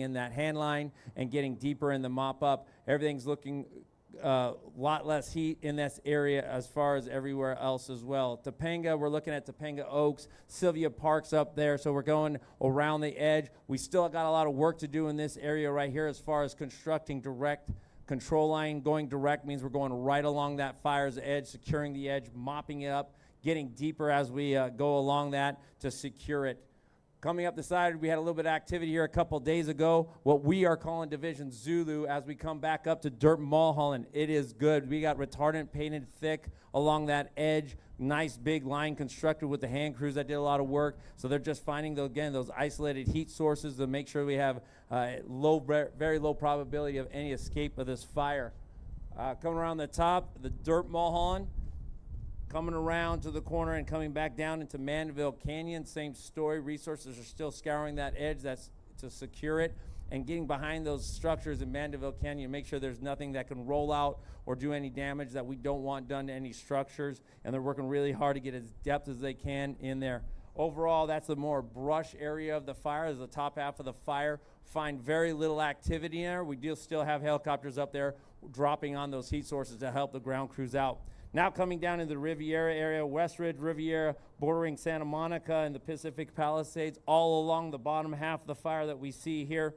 pulling in that hand line and getting deeper in the mop up. Everything's looking a lot less heat in this area as far as everywhere else as well. Topanga, we're looking at Topanga Oaks, Sylvia Park's up there, so we're going around the edge. We still got a lot of work to do in this area right here as far as constructing direct control line. Going direct means we're going right along that fire's edge, securing the edge, mopping it up, getting deeper as we go along that to secure it. Coming up the side, we had a little bit of activity here a couple days ago, what we are calling Division Zulu, as we come back up to dirt Mulholland. It is good. We got retardant painted thick along that edge, nice big line constructed with the hand crews that did a lot of work. So they're just finding, those isolated heat sources to make sure we have very low probability of any escape of this fire. Coming around the top, the dirt Mulholland, coming around to the corner and coming back down into Mandeville Canyon, same story. Resources are still scouring that edge that's to secure it and getting behind those structures in Mandeville Canyon, make sure there's nothing that can roll out or do any damage that we don't want done to any structures. And they're working really hard to get as depth as they can in there. Overall, that's the more brush area of the fire, is the top half of the fire. Find very little activity in there. We do still have helicopters up there dropping on those heat sources to help the ground crews out. Now coming down into the Riviera area, West Ridge, Riviera, bordering Santa Monica and the Pacific Palisades, all along the bottom half of the fire that we see here,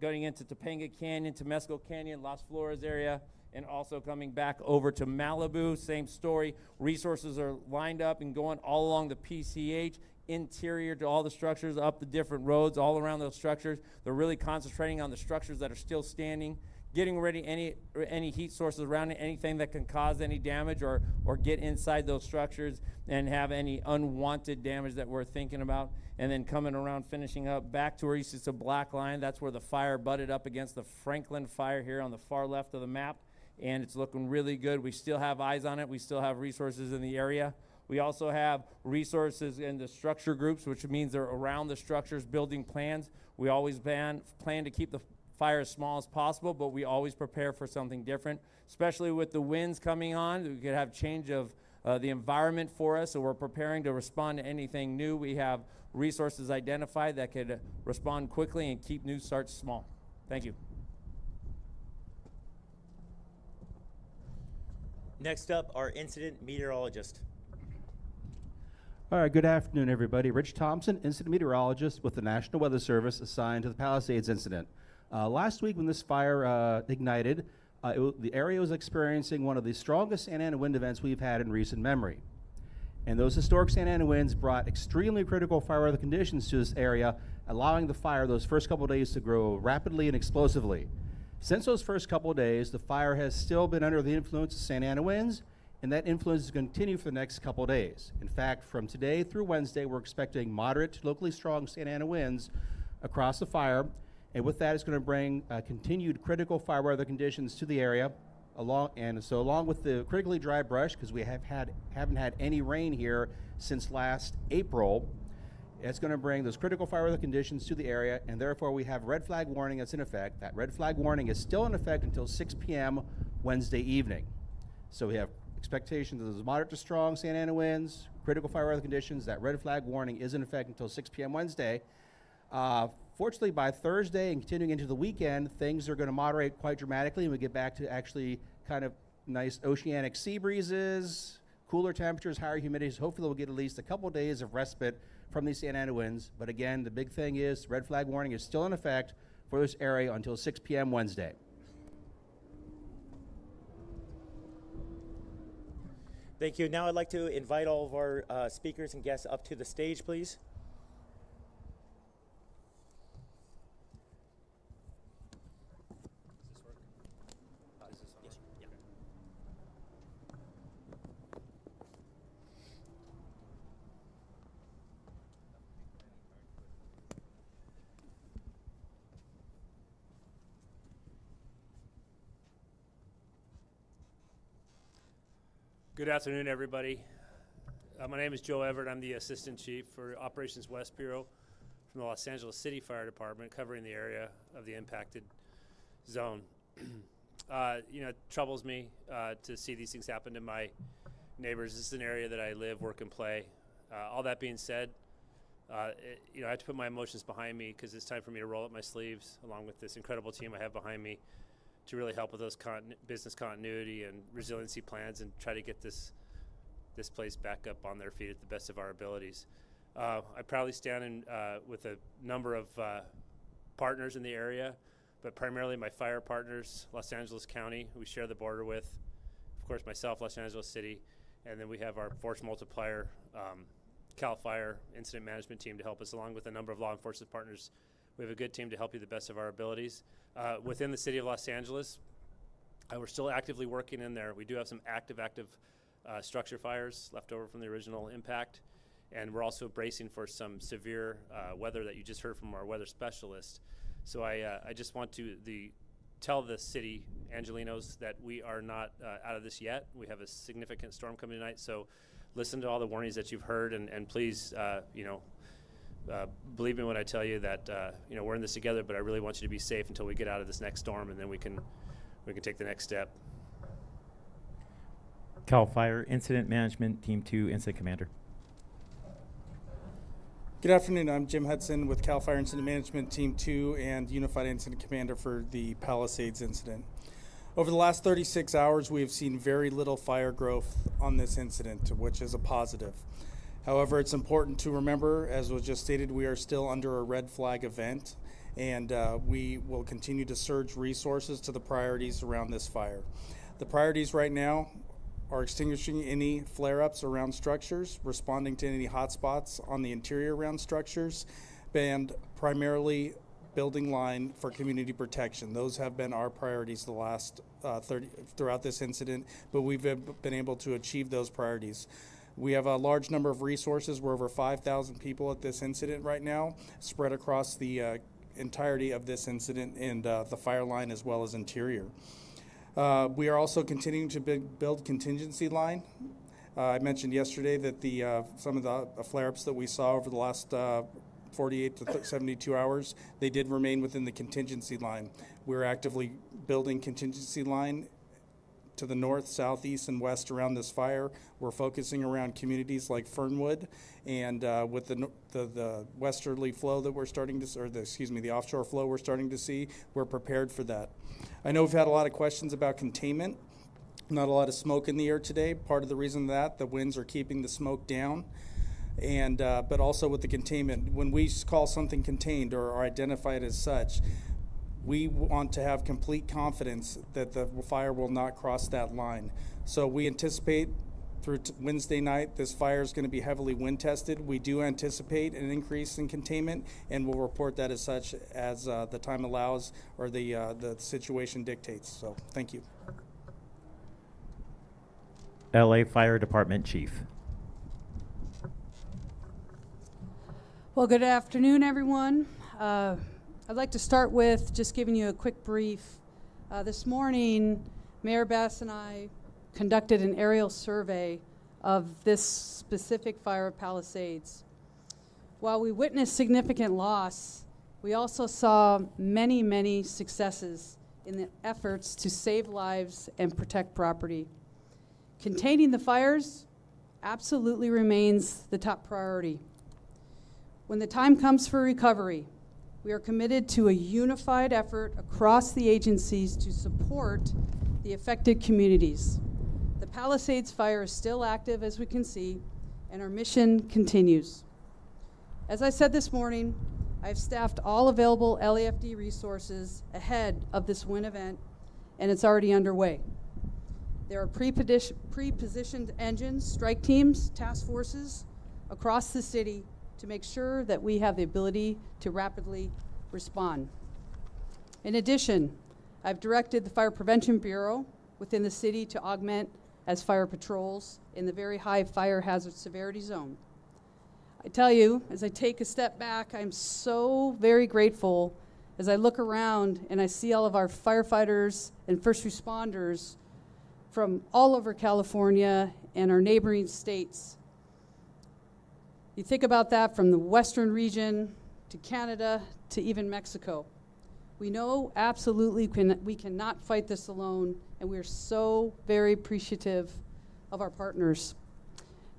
going into Topanga Canyon, Temescal Canyon, Las Flores area, and also coming back over to Malibu, same story. Resources are lined up and going all along the PCH, interior to all the structures, up the different roads, all around those structures. They're really concentrating on the structures that are still standing, getting ready any heat sources around it, anything that can cause any damage or get inside those structures and have any unwanted damage that we're thinking about. And then coming around, finishing up back to where you see the black line, that's where the fire butted up against the Franklin fire here on the far left of the map. And it's looking really good. We still have eyes on it. We still have resources in the area. We also have resources in the structure groups, which means they're around the structures building plans. We always plan to keep the fire as small as possible, but we always prepare for something different, especially with the winds coming on. We could have change of the environment for us, so we're preparing to respond to anything new. We have resources identified that could respond quickly and keep new starts small. Thank you. Next up, our incident meteorologist. All right, good afternoon, everybody. Rich Thompson, incident meteorologist with the National Weather Service, assigned to the Palisades incident. Last week when this fire ignited, the area was experiencing one of the strongest Santa Ana wind events we've had in recent memory. And those historic Santa Ana winds brought extremely critical fire weather conditions to this area, allowing the fire those first couple of days to grow rapidly and explosively. Since those first couple of days, the fire has still been under the influence of Santa Ana winds, and that influence is going to continue for the next couple of days. In fact, from today through Wednesday, we're expecting moderate to locally strong Santa Ana winds across the fire, and with that, it's going to bring continued critical fire weather conditions to the area. Along with the critically dry brush, because we haven't had any rain here since last April, it's going to bring those critical fire weather conditions to the area, and therefore we have red flag warning that's in effect. That red flag warning is still in effect until 6 p.m. Wednesday evening. So we have expectations of those moderate to strong Santa Ana winds, critical fire weather conditions. That red flag warning is in effect until 6 p.m. Wednesday. Fortunately, by Thursday and continuing into the weekend, things are going to moderate quite dramatically, and we get back to actually kind of nice oceanic sea breezes, cooler temperatures, higher humidities. Hopefully we'll get at least a couple days of respite from these Santa Ana winds. But again, the big thing is red flag warning is still in effect for this area until 6 p.m. Wednesday. Thank you. Now I'd like to invite all of our speakers and guests up to the stage, please. Good afternoon, everybody. My name is Joe Everett. I'm the Assistant Chief for Operations West Bureau from the Los Angeles City Fire Department, covering the area of the impacted zone. It troubles me to see these things happen to my neighbors. This is an area that I live, work, and play. All that being said, I have to put my emotions behind me because it's time for me to roll up my sleeves along with this incredible team I have behind me to really help with those business continuity and resiliency plans and try to get this place back up on their feet at the best of our abilities. I proudly stand with a number of partners in the area, but primarily my fire partners, Los Angeles County, who we share the border with, of course myself, Los Angeles City, and then we have our force multiplier, Cal Fire incident management team to help us, along with a number of law enforcement partners. We have a good team to help you the best of our abilities. Within the city of Los Angeles, we're still actively working in there. We do have some active structure fires left over from the original impact, and we're also bracing for some severe weather that you just heard from our weather specialist. So I just want to tell the city Angelinos that we are not out of this yet. We have a significant storm coming tonight, so listen to all the warnings that you've heard, and please, believe me when I tell you that we're in this together. But I really want you to be safe until we get out of this next storm, and then we can take the next step. Cal Fire Incident Management Team 2 Incident Commander. Good afternoon. I'm Jim Hudson with Cal Fire Incident Management Team 2 and Unified Incident Commander for the Palisades incident. Over the last 36 hours, we have seen very little fire growth on this incident, which is a positive. However, it's important to remember, as was just stated, we are still under a red flag event, and we will continue to surge resources to the priorities around this fire. The priorities right now are extinguishing any flare-ups around structures, responding to any hotspots on the interior around structures, and primarily building line for community protection. Those have been our priorities the last throughout this incident, but we've been able to achieve those priorities. We have a large number of resources. We're over 5,000 people at this incident right now, spread across the entirety of this incident and the fire line as well as interior. We are also continuing to build contingency line. I mentioned yesterday that some of the flare-ups that we saw over the last 48 to 72 hours, they did remain within the contingency line. We're actively building contingency line to the north, south, east, and west around this fire. We're focusing around communities like Fernwood, and with the westerly flow that we're starting to, or the offshore flow we're starting to see, we're prepared for that. I know we've had a lot of questions about containment. Not a lot of smoke in the air today. Part of the reason that the winds are keeping the smoke down. And but also with the containment, when we call something contained or identify it as such, we want to have complete confidence that the fire will not cross that line. So we anticipate through Wednesday night, this fire is going to be heavily wind tested. We do anticipate an increase in containment, and we'll report that as such as the time allows or the situation dictates. So thank you. LA Fire Department Chief. Well, good afternoon, everyone. I'd like to start with just giving you a quick brief. This morning, Mayor Bass and I conducted an aerial survey of this specific fire of Palisades. While we witnessed significant loss, we also saw many, many successes in the efforts to save lives and protect property. Containing the fires absolutely remains the top priority. When the time comes for recovery, we are committed to a unified effort across the agencies to support the affected communities. The Palisades fire is still active, as we can see, and our mission continues. As I said this morning, I've staffed all available LAFD resources ahead of this wind event, and it's already underway. There are pre-positioned engines, strike teams, task forces across the city to make sure that we have the ability to rapidly respond. In addition, I've directed the Fire Prevention Bureau within the city to augment as fire patrols in the very high fire hazard severity zone. I tell you, as I take a step back, I'm so very grateful as I look around and I see all of our firefighters and first responders from all over California and our neighboring states. You think about that from the western region to Canada to even Mexico. We know absolutely we cannot fight this alone, and we're so very appreciative of our partners.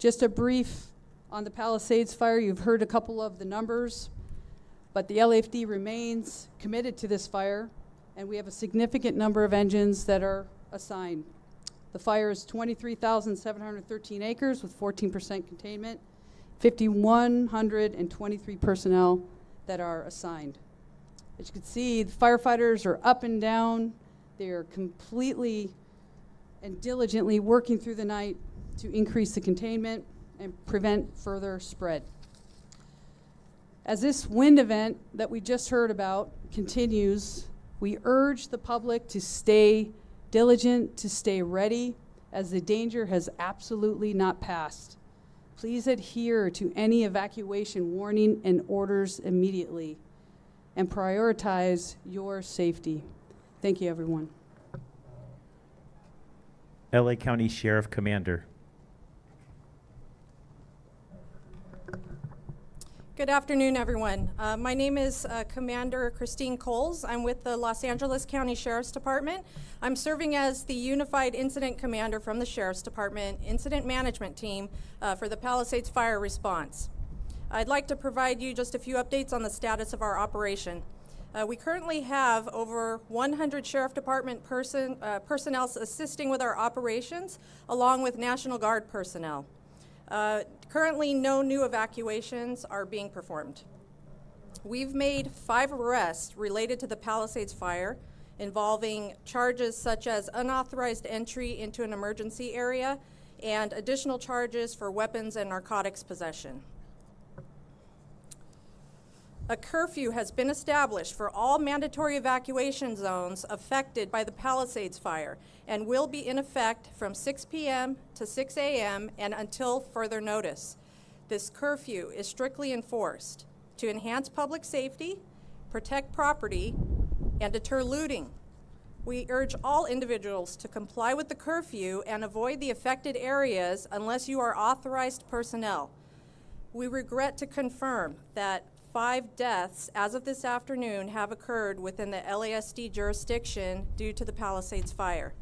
Just a brief on the Palisades fire. You've heard a couple of the numbers, but the LAFD remains committed to this fire, and we have a significant number of engines that are assigned. The fire is 23,713 acres with 14% containment, 5,123 personnel that are assigned. As you can see, the firefighters are up and down. They are completely and diligently working through the night to increase the containment and prevent further spread. As this wind event that we just heard about continues, we urge the public to stay diligent, to stay ready, as the danger has absolutely not passed. Please adhere to any evacuation warning and orders immediately, and prioritize your safety. Thank you, everyone. LA County Sheriff Commander. Good afternoon, everyone. My name is Commander Christine Coles. I'm with the Los Angeles County Sheriff's Department. I'm serving as the Unified Incident Commander from the Sheriff's Department Incident Management Team for the Palisades Fire Response. I'd like to provide you just a few updates on the status of our operation. We currently have over 100 Sheriff Department personnel assisting with our operations, along with National Guard personnel. Currently, no new evacuations are being performed. We've made 5 arrests related to the Palisades fire, involving charges such as unauthorized entry into an emergency area and additional charges for weapons and narcotics possession. A curfew has been established for all mandatory evacuation zones affected by the Palisades fire and will be in effect from 6 p.m. to 6 a.m. and until further notice. This curfew is strictly enforced to enhance public safety, protect property, and deter looting. We urge all individuals to comply with the curfew and avoid the affected areas unless you are authorized personnel. We regret to confirm that 5 deaths as of this afternoon have occurred within the LASD jurisdiction due to the Palisades fire.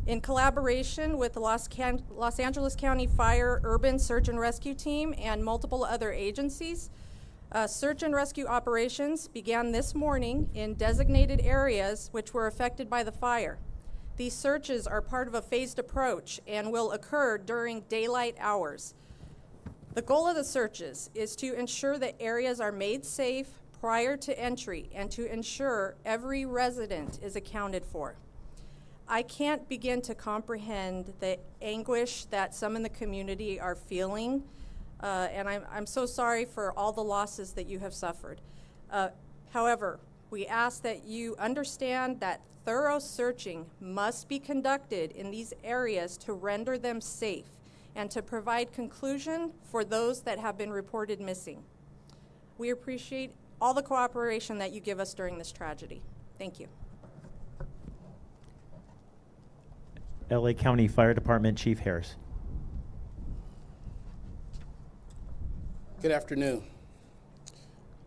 In collaboration with the Los Angeles County Fire Urban Search and Rescue Team and multiple other agencies, search and rescue operations began this morning in designated areas which were affected by the fire. These searches are part of a phased approach and will occur during daylight hours. The goal of the searches is to ensure that areas are made safe prior to entry and to ensure every resident is accounted for. I can't begin to comprehend the anguish that some in the community are feeling, and I'm so sorry for all the losses that you have suffered. However, we ask that you understand that thorough searching must be conducted in these areas to render them safe and to provide conclusion for those that have been reported missing. We appreciate all the cooperation that you give us during this tragedy. Thank you. LA County Fire Department Chief Harris. Good afternoon.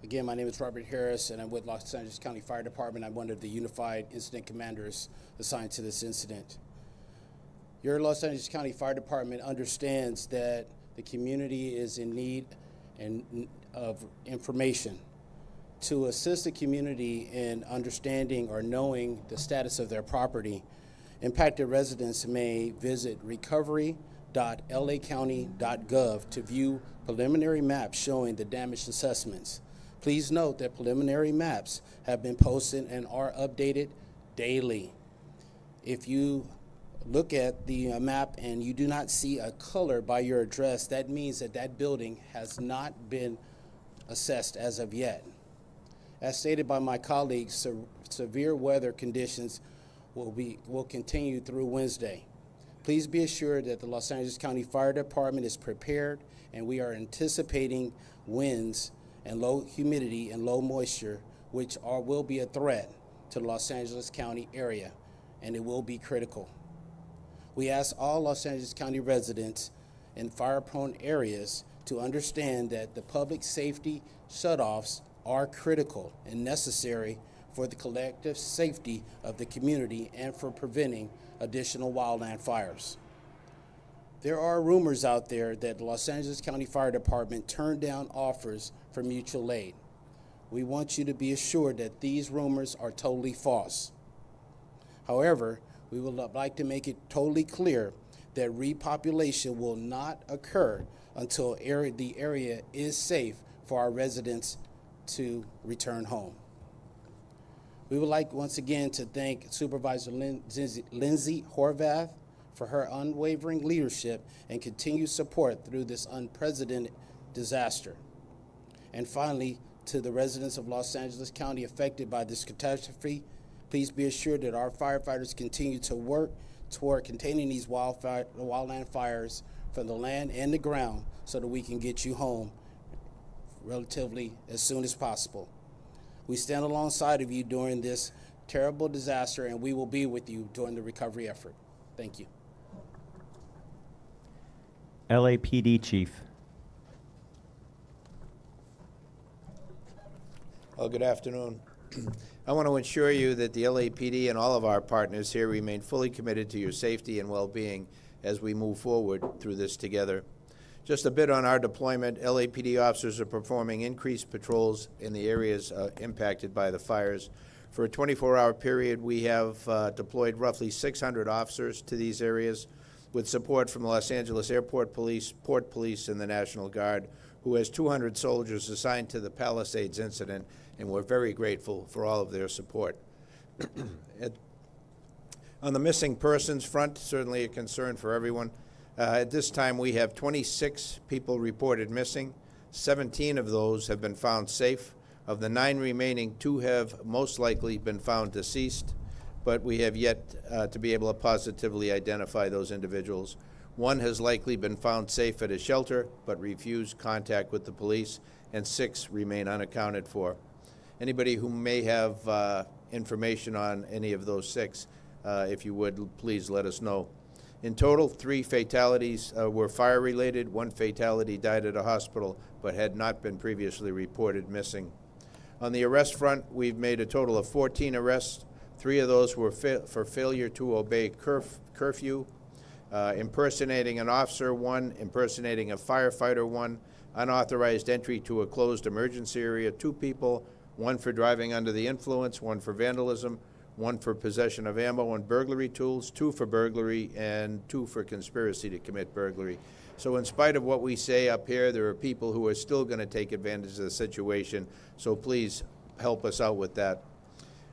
Again, my name is Robert Harris, and I'm with Los Angeles County Fire Department. I'm one of the Unified Incident Commanders assigned to this incident. Your Los Angeles County Fire Department understands that the community is in need of information. To assist the community in understanding or knowing the status of their property, impacted residents may visit recovery.lacounty.gov to view preliminary maps showing the damage assessments. Please note that preliminary maps have been posted and are updated daily. If you look at the map and you do not see a color by your address, that means that that building has not been assessed as of yet. As stated by my colleagues, severe weather conditions will continue through Wednesday. Please be assured that the Los Angeles County Fire Department is prepared, and we are anticipating winds and low humidity and low moisture, which will be a threat to the Los Angeles County area, and it will be critical. We ask all Los Angeles County residents in fire-prone areas to understand that the public safety shutoffs are critical and necessary for the collective safety of the community and for preventing additional wildland fires. There are rumors out there that the Los Angeles County Fire Department turned down offers for mutual aid. We want you to be assured that these rumors are totally false. However, we would like to make it totally clear that repopulation will not occur until the area is safe for our residents to return home. We would like once again to thank Supervisor Lindsay Horvath for her unwavering leadership and continued support through this unprecedented disaster. And finally, to the residents of Los Angeles County affected by this catastrophe, please be assured that our firefighters continue to work toward containing these wildland fires from the land and the ground so that we can get you home relatively as soon as possible. We stand alongside of you during this terrible disaster, and we will be with you during the recovery effort. Thank you. LAPD Chief. Well, good afternoon. I want to assure you that the LAPD and all of our partners here remain fully committed to your safety and well-being as we move forward through this together. Just a bit on our deployment, LAPD officers are performing increased patrols in the areas impacted by the fires. For a 24-hour period, we have deployed roughly 600 officers to these areas with support from the Los Angeles Airport Police, Port Police, and the National Guard, who has 200 soldiers assigned to the Palisades incident, and we're very grateful for all of their support. On the missing persons front, certainly a concern for everyone. At this time, we have 26 people reported missing. 17 of those have been found safe. Of the 9 remaining, 2 have most likely been found deceased, but we have yet to be able to positively identify those individuals. 1 has likely been found safe at a shelter, but refused contact with the police, and 6 remain unaccounted for. Anybody who may have information on any of those 6, if you would, please let us know. In total, 3 fatalities were fire-related. 1 fatality died at a hospital, but had not been previously reported missing. On the arrest front, we've made a total of 14 arrests. 3 of those were for failure to obey curfew, impersonating an officer 1, impersonating a firefighter 1, unauthorized entry to a closed emergency area 2 people, 1 for driving under the influence, 1 for vandalism, 1 for possession of ammo and burglary tools, 2 for burglary, and 2 for conspiracy to commit burglary. So in spite of what we say up here, there are people who are still going to take advantage of the situation, so please help us out with that.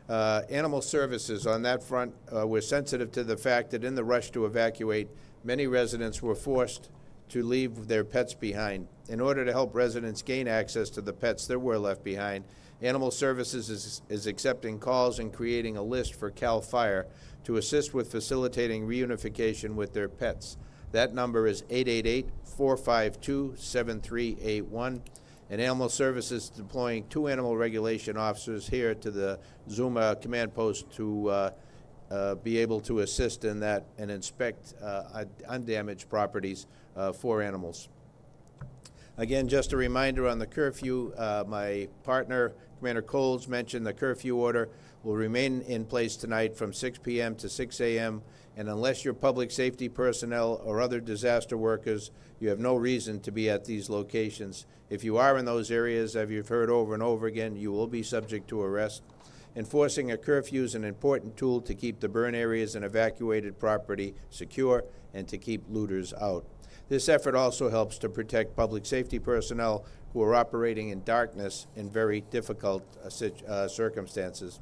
Animal services, on that front, we're sensitive to the fact that in the rush to evacuate, many residents were forced to leave their pets behind. In order to help residents gain access to the pets that were left behind, Animal Services is accepting calls and creating a list for CAL FIRE to assist with facilitating reunification with their pets. That number is 888-452-7381. And Animal Services is deploying 2 animal regulation officers here to the Zuma command post to be able to assist in that and inspect undamaged properties for animals. Again, just a reminder on the curfew, my partner, Commander Coles, mentioned the curfew order will remain in place tonight from 6 p.m. to 6 a.m., and unless you're public safety personnel or other disaster workers, you have no reason to be at these locations. If you are in those areas, as you've heard over and over again, you will be subject to arrest. Enforcing a curfew is an important tool to keep the burn areas and evacuated property secure and to keep looters out. This effort also helps to protect public safety personnel who are operating in darkness in very difficult circumstances.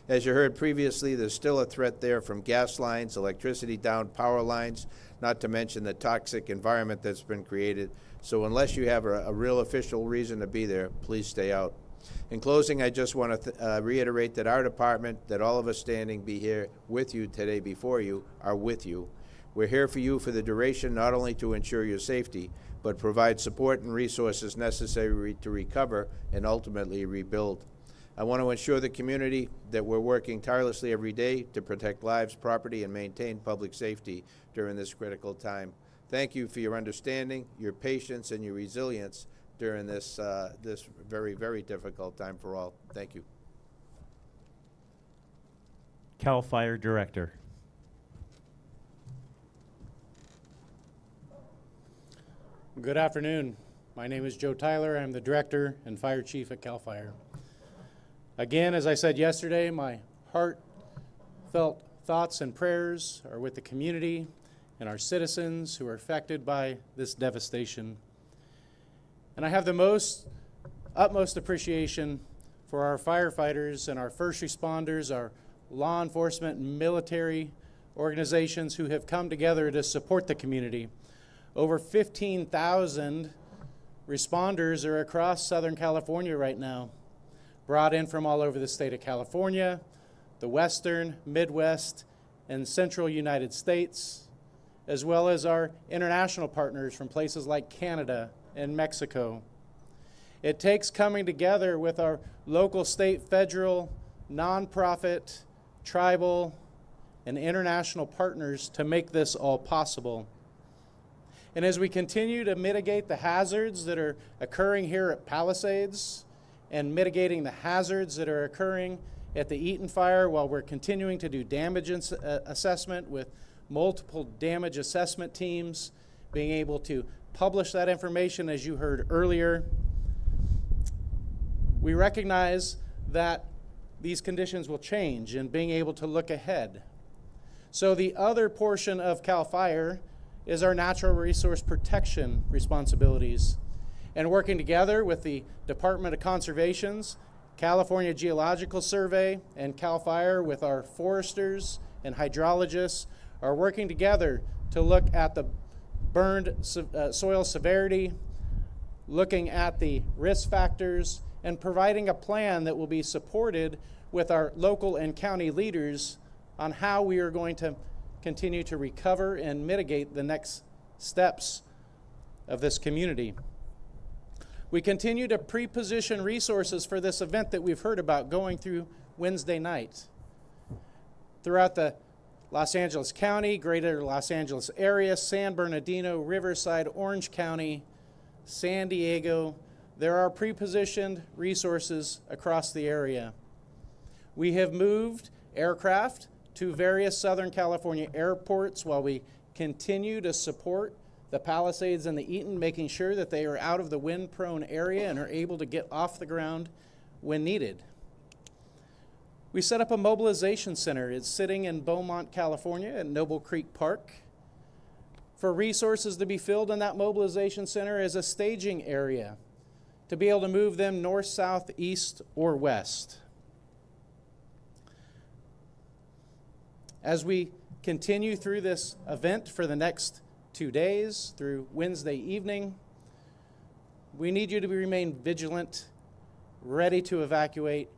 As you heard previously, there's still a threat there from gas lines, electricity down, power lines, not to mention the toxic environment that's been created. So unless you have a real official reason to be there, please stay out. In closing, I just want to reiterate that our department, that all of us standing be here with you today before you, are with you. We're here for you for the duration, not only to ensure your safety, but provide support and resources necessary to recover and ultimately rebuild. I want to assure the community that we're working tirelessly every day to protect lives, property, and maintain public safety during this critical time. Thank you for your understanding, your patience, and your resilience during this very, very difficult time for all. Thank you. CAL FIRE Director. Good afternoon. My name is Joe Tyler. I'm the Director and Fire Chief at CAL FIRE. Again, as I said yesterday, my heartfelt thoughts and prayers are with the community and our citizens who are affected by this devastation. And I have the utmost appreciation for our firefighters and our first responders, our law enforcement and military organizations who have come together to support the community. Over 15,000 responders are across Southern California right now, brought in from all over the state of California, the Western, Midwest, and Central United States, as well as our international partners from places like Canada and Mexico. It takes coming together with our local, state, federal, nonprofit, tribal, and international partners to make this all possible. And as we continue to mitigate the hazards that are occurring here at Palisades and mitigating the hazards that are occurring at the Eaton Fire while we're continuing to do damage assessment with multiple damage assessment teams, being able to publish that information as you heard earlier, we recognize that these conditions will change and being able to look ahead. So the other portion of CAL FIRE is our natural resource protection responsibilities. And working together with the Department of Conservation's California Geological Survey and CAL FIRE with our foresters and hydrologists are working together to look at the burned soil severity, looking at the risk factors, and providing a plan that will be supported with our local and county leaders on how we are going to continue to recover and mitigate the next steps of this community. We continue to pre-position resources for this event that we've heard about going through Wednesday night. Throughout the Los Angeles County, greater Los Angeles area, San Bernardino, Riverside, Orange County, San Diego, there are pre-positioned resources across the area. We have moved aircraft to various Southern California airports while we continue to support the Palisades and the Eaton, making sure that they are out of the wind-prone area and are able to get off the ground when needed. We set up a mobilization center. It's sitting in Beaumont, California at Noble Creek Park. For resources to be filled in that mobilization center as a staging area to be able to move them north, south, east, or west. As we continue through this event for the next 2 days through Wednesday evening, we need you to remain vigilant, ready to evacuate,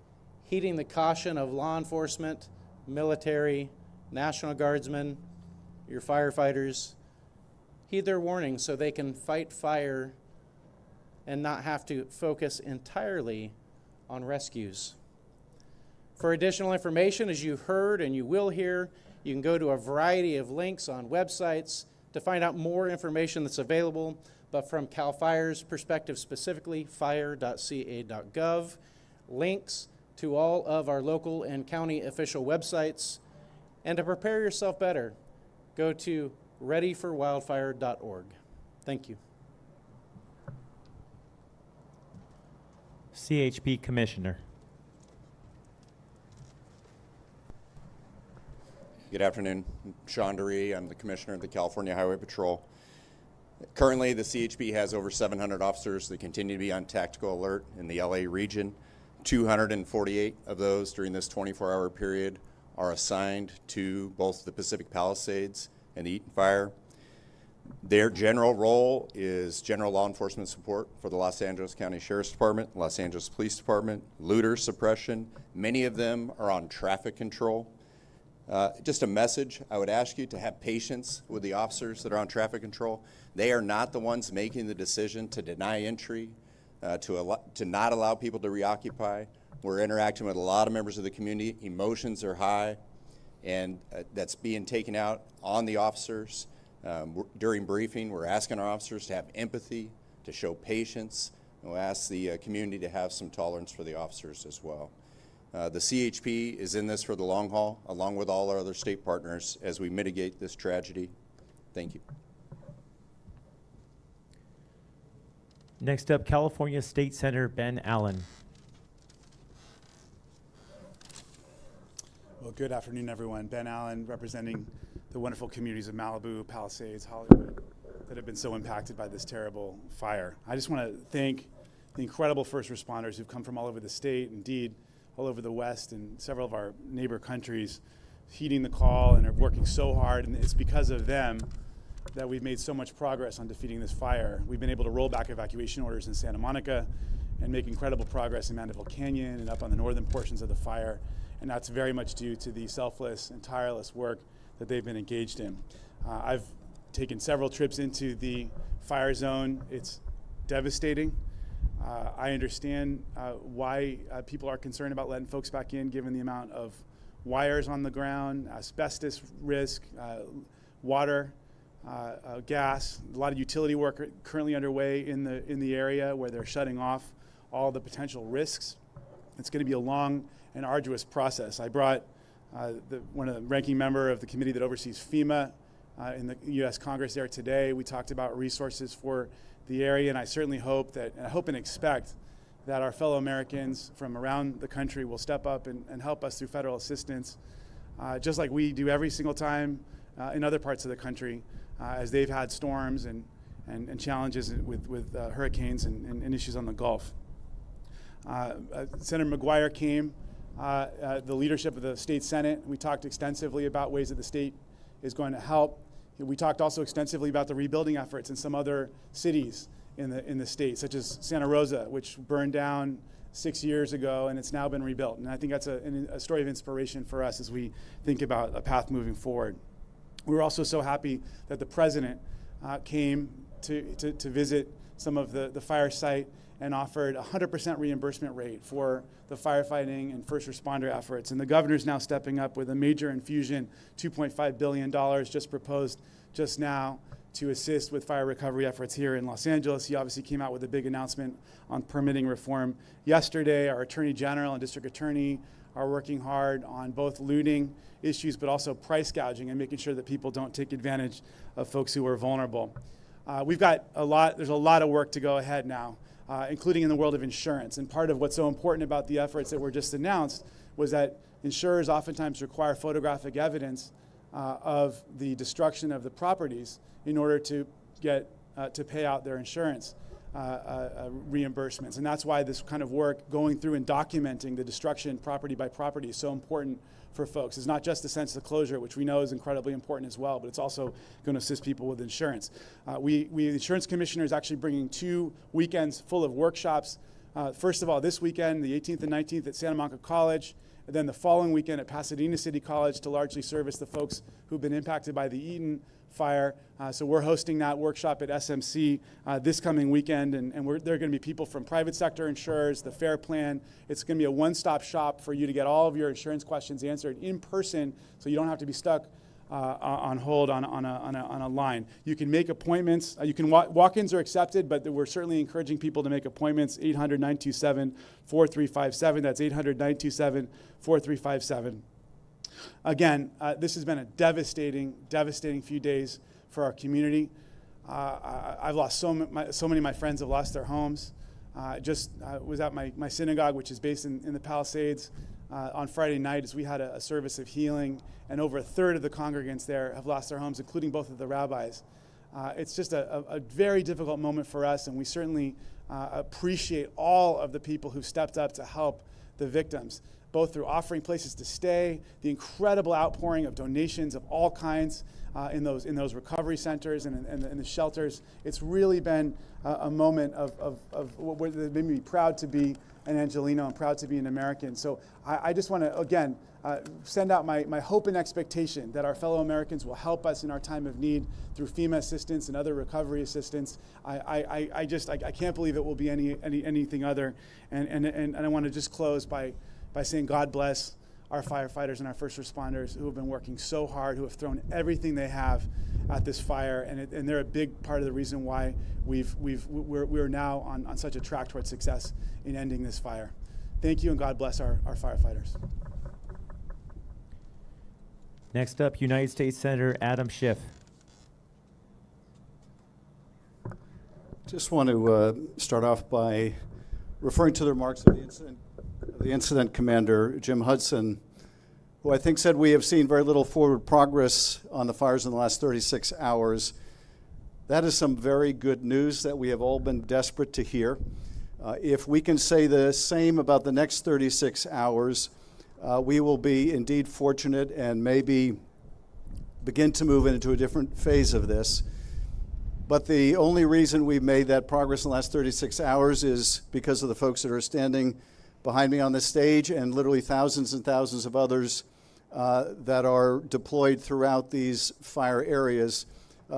heeding the caution of law enforcement, military, National Guardsmen, your firefighters. Heed their warnings so they can fight fire and not have to focus entirely on rescues. For additional information, as you heard and you will hear, you can go to a variety of links on websites to find out more information that's available, but from CAL FIRE's perspective specifically, fire.ca.gov, links to all of our local and county official websites, and to prepare yourself better, go to readyforwildfire.org. Thank you. CHP Commissioner. Good afternoon. I'm Sean DeRee. I'm the Commissioner of the California Highway Patrol. Currently, the CHP has over 700 officers that continue to be on tactical alert in the LA region. 248 of those during this 24-hour period are assigned to both the Pacific Palisades and the Eaton Fire. Their general role is general law enforcement support for the Los Angeles County Sheriff's Department, Los Angeles Police Department, looter suppression. Many of them are on traffic control. Just a message, I would ask you to have patience with the officers that are on traffic control. They are not the ones making the decision to deny entry, to not allow people to reoccupy. We're interacting with a lot of members of the community. Emotions are high, and that's being taken out on the officers. During briefing, we're asking our officers to have empathy, to show patience, and we'll ask the community to have some tolerance for the officers as well. The CHP is in this for the long haul, along with all our other state partners, as we mitigate this tragedy. Thank you. Next up, California State Senator Ben Allen. Well, good afternoon, everyone. Ben Allen, representing the wonderful communities of Malibu, Palisades, Hollywood, that have been so impacted by this terrible fire. I just want to thank the incredible first responders who've come from all over the state, indeed all over the West and several of our neighbor countries, heeding the call and are working so hard. And it's because of them that we've made so much progress on defeating this fire. We've been able to roll back evacuation orders in Santa Monica and make incredible progress in Mandeville Canyon and up on the northern portions of the fire. And that's very much due to the selfless and tireless work that they've been engaged in. I've taken several trips into the fire zone. It's devastating. I understand why people are concerned about letting folks back in, given the amount of wires on the ground, asbestos risk, water, gas. A lot of utility work currently underway in the area where they're shutting off all the potential risks. It's going to be a long and arduous process. I brought one of the ranking member of the committee that oversees FEMA in the U.S. Congress there today. We talked about resources for the area, and I certainly hope and expect that our fellow Americans from around the country will step up and help us through federal assistance, just like we do every single time in other parts of the country as they've had storms and challenges with hurricanes and issues on the Gulf. Senator McGuire came, the leadership of the state Senate. We talked extensively about ways that the state is going to help. We talked also extensively about the rebuilding efforts in some other cities in the state, such as Santa Rosa, which burned down 6 years ago, and it's now been rebuilt. And I think that's a story of inspiration for us as we think about a path moving forward. We were also so happy that the president came to visit some of the fire site and offered a 100% reimbursement rate for the firefighting and first responder efforts. And the governor's now stepping up with a major infusion, $2.5 billion just proposed just now to assist with fire recovery efforts here in Los Angeles. He obviously came out with a big announcement on permitting reform yesterday. Our attorney general and district attorney are working hard on both looting issues, but also price gouging and making sure that people don't take advantage of folks who are vulnerable. There's a lot of work to go ahead now, including in the world of insurance. And part of what's so important about the efforts that were just announced was that insurers oftentimes require photographic evidence of the destruction of the properties in order to get to pay out their insurance reimbursements. And that's why this kind of work going through and documenting the destruction property by property is so important for folks. It's not just the sense of closure, which we know is incredibly important as well, but it's also going to assist people with insurance. The insurance commissioner is actually bringing 2 weekends full of workshops. First of all, this weekend, the 18th and 19th at Santa Monica College, and then the following weekend at Pasadena City College to largely service the folks who've been impacted by the Eaton fire. So we're hosting that workshop at SMC this coming weekend, and there are going to be people from private sector insurers, the FAIR Plan. It's going to be a one-stop shop for you to get all of your insurance questions answered in person, so you don't have to be stuck on hold on a line. You can make appointments. Walk-ins are accepted, but we're certainly encouraging people to make appointments. 800-927-4357. That's 800-927-4357. Again, this has been a devastating few days for our community. I've lost so many of my friends have lost their homes. Just was at my synagogue, which is based in the Palisades, on Friday night as we had a service of healing, and over a third of the congregants there have lost their homes, including both of the rabbis. It's just a very difficult moment for us, and we certainly appreciate all of the people who stepped up to help the victims, both through offering places to stay, the incredible outpouring of donations of all kinds in those recovery centers and in the shelters. It's really been a moment of what made me proud to be an Angelino and proud to be an American. So I just want to, again, send out my hope and expectation that our fellow Americans will help us in our time of need through FEMA assistance and other recovery assistance. I can't believe it will be anything other. And I want to just close by saying God bless our firefighters and our first responders who have been working so hard, who have thrown everything they have at this fire, and they're a big part of the reason why we're now on such a track toward success in ending this fire. Thank you, and God bless our firefighters. Next up, United States Senator Adam Schiff. Just want to start off by referring to the remarks of the incident commander, Jim Hudson, who I think said we have seen very little forward progress on the fires in the last 36 hours. That is some very good news that we have all been desperate to hear. If we can say the same about the next 36 hours, we will be indeed fortunate and maybe begin to move into a different phase of this. But the only reason we've made that progress in the last 36 hours is because of the folks that are standing behind me on the stage and literally thousands and thousands of others that are deployed throughout these fire areas.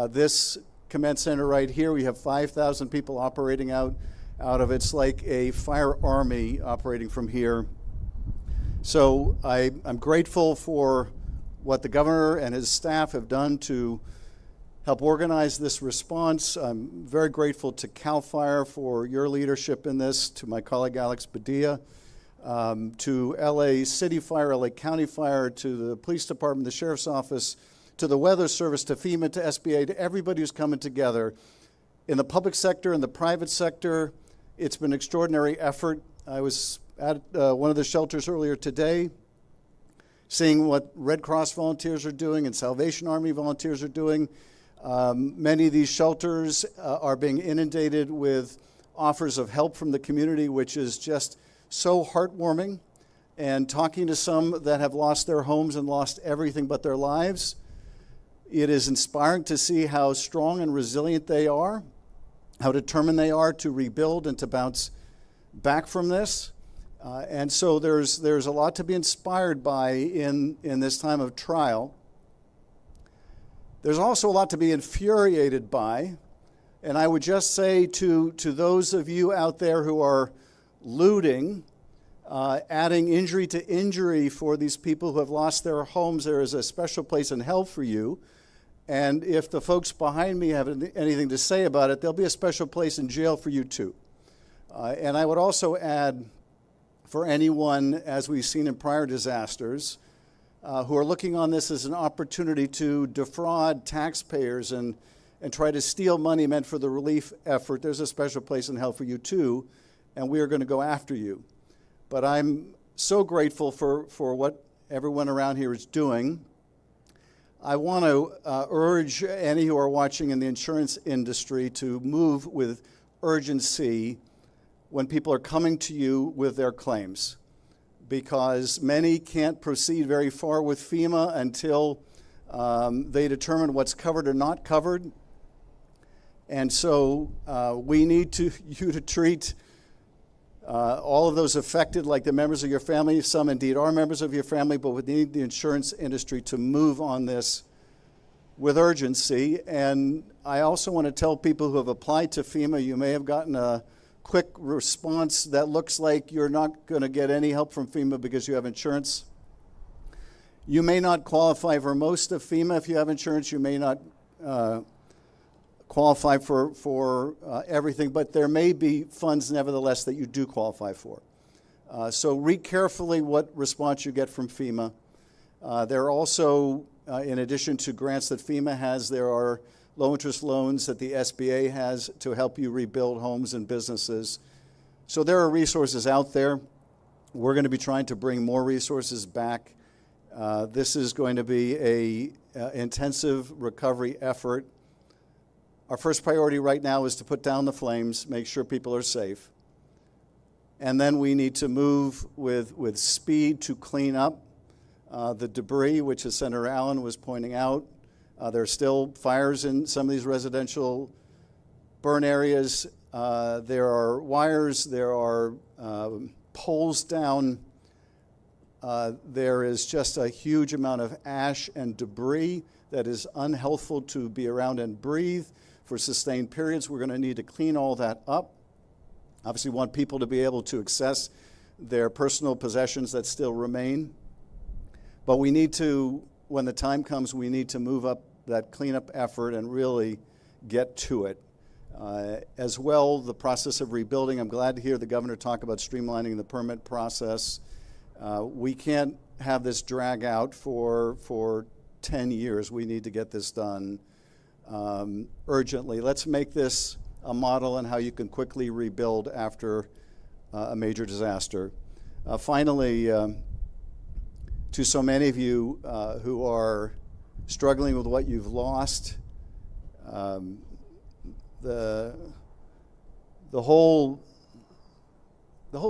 This command center right here, we have 5,000 people operating out of it. It's like a fire army operating from here. So I'm grateful for what the governor and his staff have done to help organize this response. I'm very grateful to CAL FIRE for your leadership in this, to my colleague Alex Padilla, to LA City Fire, LA County Fire, to the police department, the sheriff's office, to the weather service, to FEMA, to SBA, to everybody who's coming together. In the public sector, in the private sector, it's been an extraordinary effort. I was at one of the shelters earlier today, seeing what Red Cross volunteers are doing and Salvation Army volunteers are doing. Many of these shelters are being inundated with offers of help from the community, which is just so heartwarming. And talking to some that have lost their homes and lost everything but their lives, it is inspiring to see how strong and resilient they are, how determined they are to rebuild and to bounce back from this. And so there's a lot to be inspired by in this time of trial. There's also a lot to be infuriated by, and I would just say to those of you out there who are looting, adding injury to injury for these people who have lost their homes, there is a special place in hell for you. And if the folks behind me have anything to say about it, there'll be a special place in jail for you too. And I would also add, for anyone, as we've seen in prior disasters, who are looking on this as an opportunity to defraud taxpayers and try to steal money meant for the relief effort, there's a special place in hell for you too, and we are going to go after you. But I'm so grateful for what everyone around here is doing. I want to urge any who are watching in the insurance industry to move with urgency when people are coming to you with their claims, because many can't proceed very far with FEMA until they determine what's covered or not covered. And so we need you to treat all of those affected like the members of your family. Some indeed are members of your family, but we need the insurance industry to move on this with urgency. And I also want to tell people who have applied to FEMA, you may have gotten a quick response that looks like you're not going to get any help from FEMA because you have insurance. You may not qualify for most of FEMA if you have insurance. You may not qualify for everything, but there may be funds nevertheless that you do qualify for. So read carefully what response you get from FEMA. There are also, in addition to grants that FEMA has, there are low-interest loans that the SBA has to help you rebuild homes and businesses. So there are resources out there. We're going to be trying to bring more resources back. This is going to be an intensive recovery effort. Our first priority right now is to put down the flames, make sure people are safe. And then we need to move with speed to clean up the debris, which, as Senator Allen was pointing out, there are still fires in some of these residential burn areas. There are wires, there are poles down. There is just a huge amount of ash and debris that is unhealthful to be around and breathe for sustained periods. We're going to need to clean all that up. Obviously, we want people to be able to access their personal possessions that still remain. But we need to, when the time comes, we need to move up that cleanup effort and really get to it. As well, the process of rebuilding, I'm glad to hear the governor talk about streamlining the permit process. We can't have this drag out for 10 years. We need to get this done urgently. Let's make this a model on how you can quickly rebuild after a major disaster. Finally, to so many of you who are struggling with what you've lost, the whole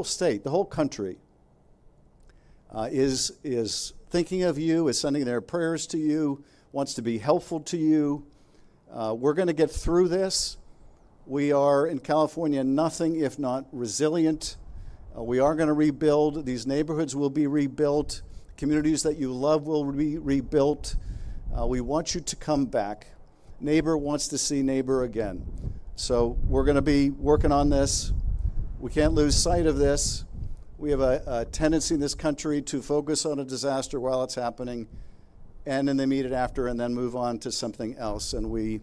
state, the whole country is thinking of you, is sending their prayers to you, wants to be helpful to you. We're going to get through this. We are in California nothing if not resilient. We are going to rebuild. These neighborhoods will be rebuilt. Communities that you love will be rebuilt. We want you to come back. Neighbor wants to see neighbor again. So we're going to be working on this. We can't lose sight of this. We have a tendency in this country to focus on a disaster while it's happening and in the immediate after and then move on to something else. And we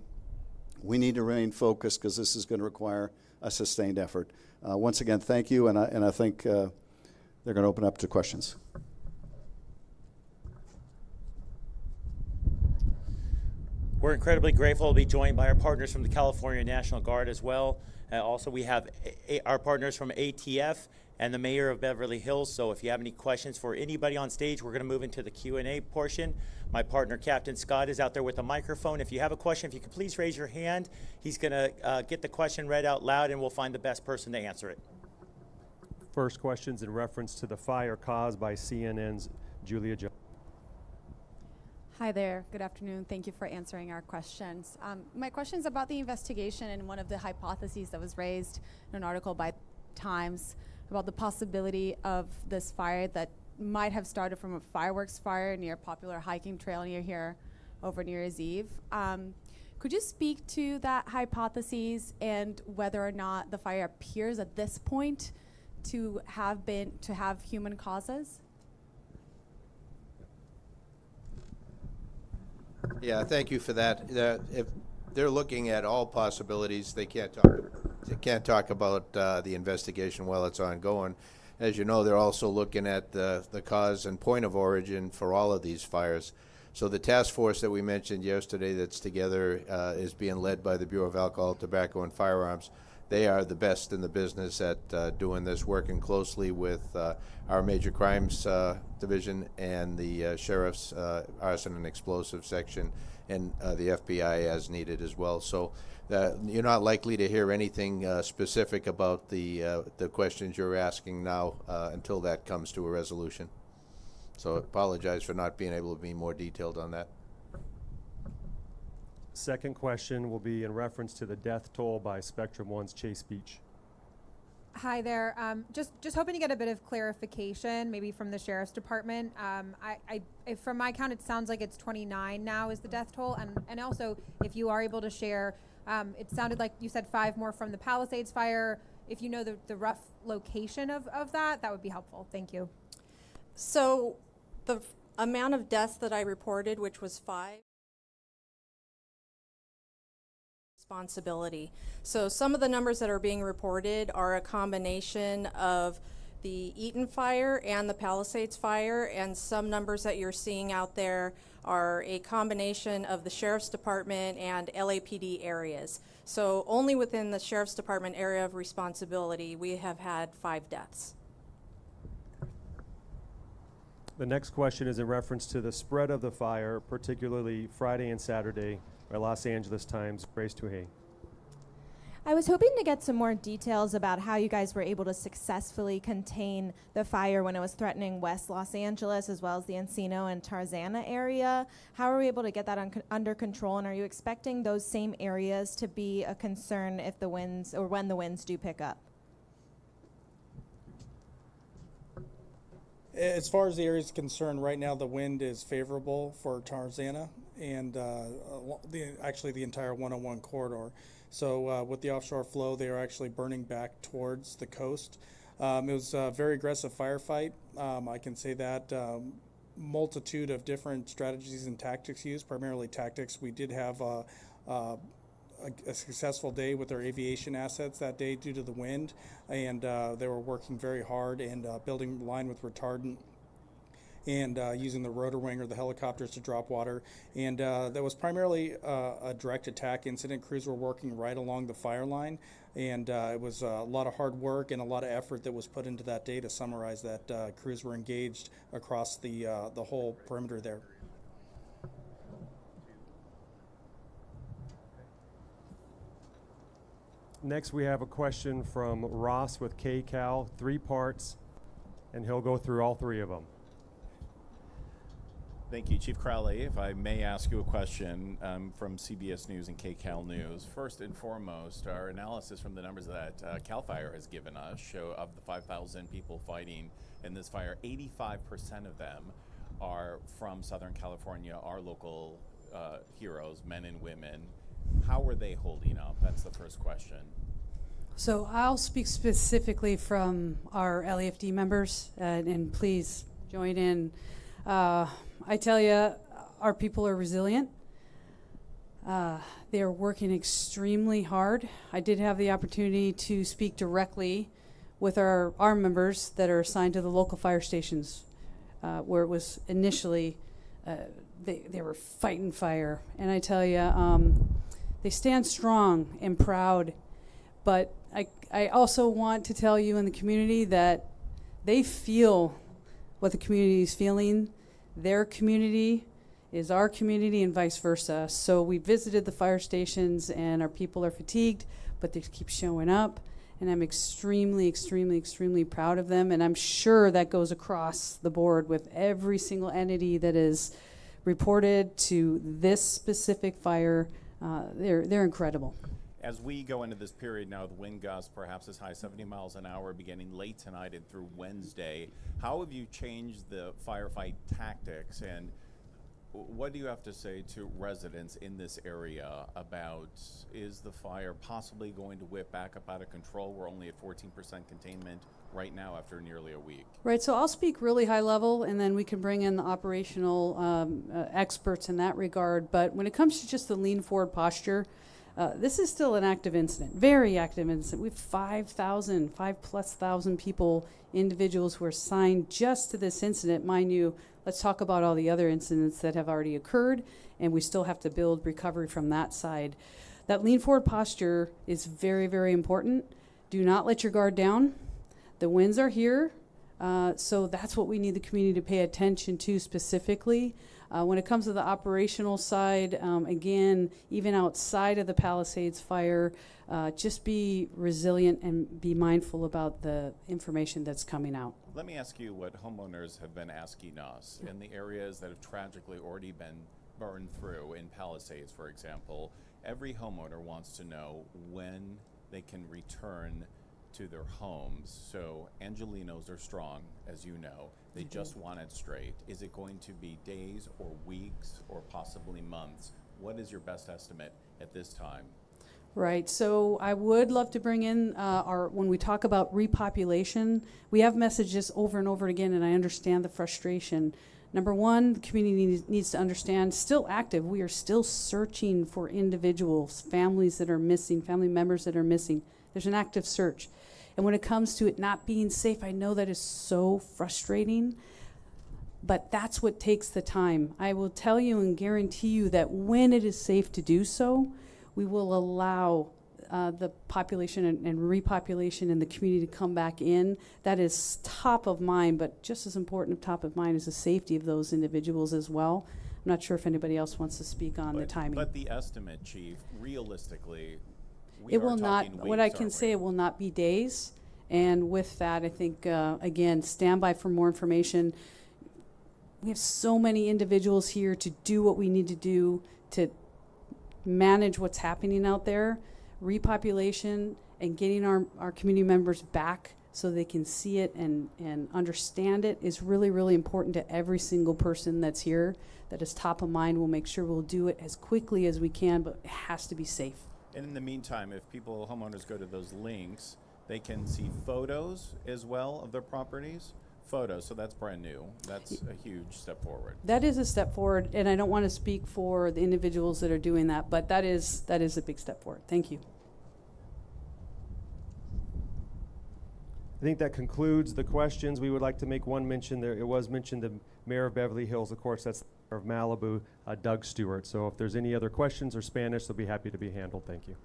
need to remain focused because this is going to require a sustained effort. Once again, thank you, and I think they're going to open up to questions. We're incredibly grateful to be joined by our partners from the California National Guard as well. Also, we have our partners from ATF and the Mayor of Beverly Hills. So if you have any questions for anybody on stage, we're going to move into the Q&A portion. My partner, Captain Scott, is out there with a microphone. If you have a question, if you could please raise your hand. He's going to get the question read out loud, and we'll find the best person to answer it. First question's in reference to the fire caused by CNN's Julia Jones. Hi there. Good afternoon. Thank you for answering our questions. My question is about the investigation and one of the hypotheses that was raised in an article by Times about the possibility of this fire that might have started from a fireworks fire near a popular hiking trail near here over New Year's Eve. Could you speak to that hypothesis and whether or not the fire appears at this point to have human causes? Yeah, thank you for that. If they're looking at all possibilities, they can't talk about the investigation while it's ongoing. As you know, they're also looking at the cause and point of origin for all of these fires. So the task force that we mentioned yesterday that's together is being led by the Bureau of Alcohol, Tobacco, and Firearms. They are the best in the business at doing this, working closely with our Major Crimes Division and the Sheriff's Arson and Explosive Section and the FBI as needed as well. So you're not likely to hear anything specific about the questions you're asking now until that comes to a resolution. So I apologize for not being able to be more detailed on that. Second question will be in reference to the death toll by Spectrum One's Chase Beach. Hi there. Just hoping to get a bit of clarification, maybe from the Sheriff's Department. From my count, it sounds like it's 29 now is the death toll, and also if you are able to share, it sounded like you said 5 more from the Palisades fire. If you know the rough location of that would be helpful. Thank you. So the amount of deaths that I reported, which was 5, responsibility. So some of the numbers that are being reported are a combination of the Eaton fire and the Palisades fire, and some numbers that you're seeing out there are a combination of the Sheriff's Department and LAPD areas. So only within the Sheriff's Department area of responsibility, we have had 5 deaths. The next question is in reference to the spread of the fire, particularly Friday and Saturday by Los Angeles Times. Grace Tuhey. I was hoping to get some more details about how you guys were able to successfully contain the fire when it was threatening West Los Angeles as well as the Encino and Tarzana area. How are we able to get that under control, and are you expecting those same areas to be a concern if the winds or when the winds do pick up? As far as the area is concerned, right now the wind is favorable for Tarzana and actually the entire 101 corridor. So with the offshore flow, they are actually burning back towards the coast. It was a very aggressive firefight. I can say that multitude of different strategies and tactics used, primarily tactics. We did have a successful day with our aviation assets that day due to the wind, and they were working very hard and building line with retardant and using the rotor wing or the helicopters to drop water. And that was primarily a direct attack incident. Crews were working right along the fire line, and it was a lot of hard work and a lot of effort that was put into that day. To summarize that, crews were engaged across the whole perimeter there. Next, we have a question from Ross with KCAL, 3 parts, and he'll go through all 3 of them. Thank you, Chief Crowley. If I may ask you a question from CBS News and KCAL News. First and foremost, our analysis from the numbers that CAL FIRE has given us show of the 5,000 people fighting in this fire, 85% of them are from Southern California, our local heroes, men and women. How are they holding up? That's the first question. So I'll speak specifically from our LAFD members, and please join in. I tell you, our people are resilient. They are working extremely hard. I did have the opportunity to speak directly with our members that are assigned to the local fire stations, where it was initially, they were fighting fire. And I tell you, they stand strong and proud, but I also want to tell you in the community that they feel what the community is feeling. Their community is our community and vice versa. So we visited the fire stations and our people are fatigued, but they keep showing up. And I'm extremely, extremely, extremely proud of them. And I'm sure that goes across the board with every single entity that is reported to this specific fire. They're incredible. As we go into this period now, the wind gusts perhaps as high as 70 miles an hour beginning late tonight and through Wednesday. How have you changed the firefight tactics, and what do you have to say to residents in this area about, is the fire possibly going to whip back up out of control? We're only at 14% containment right now after nearly a week. Right, so I'll speak really high level, and then we can bring in the operational experts in that regard. But when it comes to just the lean forward posture, this is still an active incident, very active incident. We have 5,000 people, individuals who are assigned just to this incident. Mind you, let's talk about all the other incidents that have already occurred, and we still have to build recovery from that side. That lean forward posture is very, very important. Do not let your guard down. The winds are here, so that's what we need the community to pay attention to specifically. When it comes to the operational side, again, even outside of the Palisades fire, just be resilient and be mindful about the information that's coming out. Let me ask you what homeowners have been asking us in the areas that have tragically already been burned through. In Palisades, for example, every homeowner wants to know when they can return to their homes. So Angelinos are strong, as you know. They just want it straight. Is it going to be days or weeks or possibly months? What is your best estimate at this time? Right, so I would love to bring in when we talk about repopulation, we have messages over and over again, and I understand the frustration. Number one, the community needs to understand, still active, we are still searching for individuals, families that are missing, family members that are missing. There's an active search. And when it comes to it not being safe, I know that is so frustrating, but that's what takes the time. I will tell you and guarantee you that when it is safe to do so, we will allow the population and repopulation in the community to come back in. That is top of mind, but just as important of top of mind is the safety of those individuals as well. I'm not sure if anybody else wants to speak on the timing. But the estimate, Chief, realistically, it will not, what I can say, it will not be days. And with that, I think, again, stand by for more information. We have so many individuals here to do what we need to do to manage what's happening out there. Repopulation and getting our community members back so they can see it and understand it is really, really important to every single person that's here. That is top of mind. We'll make sure we'll do it as quickly as we can, but it has to be safe. And in the meantime, if homeowners go to those links, they can see photos as well of their properties. Photos, so that's brand new. That's a huge step forward. That is a step forward, and I don't want to speak for the individuals that are doing that, but that is a big step forward. Thank you. think that concludes the questions. We would like to make one mention there. It was mentioned the Mayor of Beverly Hills, of course, that's the Mayor of Malibu, Doug Stewart. So if there's any other questions or Spanish, they'll be happy to be handled. Thank you.